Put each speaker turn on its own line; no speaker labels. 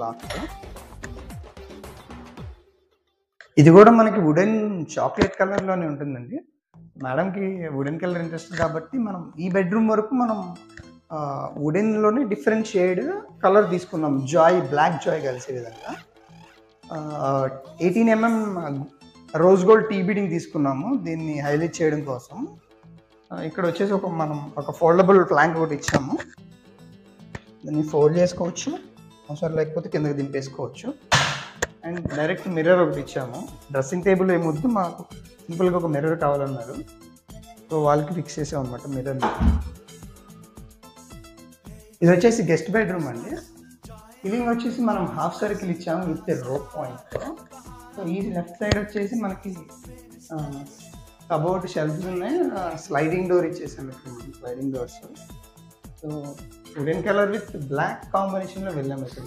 Lock. ఇది కూడా మనకి వుడెన్ చాక్లెట్ కలర్లోనే ఉంటుందండి. మేడంకి వుడెన్ కలర్ ఇంట్రెస్ట్ కాబట్టి మనం ఈ బెడ్రూమ్ వరకు మనం వుడెన్లోనే డిఫరెంట్ షేడ్ కలర్ తీసుకున్నాం. జాయ్, బ్లాక్ జాయ్ కలిసే విధంగా 18 mm rose gold T beading తీసుకున్నాము దీన్ని హైలైట్ చేయడం కోసం. ఇక్కడ వచ్చేసి మనం ఒక ఫోల్డబుల్ ప్లాంక్ ఒకటి ఇచ్చాము. దాన్ని ఫోల్డ్ చేసుకోవచ్చు, అవసరం లేకపోతే కిందకి దింపేసుకోవచ్చు. అండ్ డైరెక్ట్ మిర్రర్ ఒకటి ఇచ్చాము. డ్రెస్సింగ్ టేబుల్ ఏమొద్దు, మాకు సింపుల్గా ఒక మిర్రర్ కావాలన్నారు. సో వాళ్ళకి ఫిక్స్ చేసాం అనమాట మిర్రర్. ఇది వచ్చేసి గెస్ట్ బెడ్రూమ్ అండి. సీలింగ్ వచ్చేసి మనం హాఫ్ సర్కిల్ ఇచ్చాము విత్ రోప్ పాయింట్. సో ఈ లెఫ్ట్ సైడ్ వచ్చేసి మనకి కబోర్డ్ షెల్ఫ్స్ ఉన్నాయి. స్లైడింగ్ డోర్ ఇచ్చేసాము ఇక్కడ మనం, sliding doors. So wooden colour with black కాంబినేషన్లో వెళ్ళాము ఇక్కడ.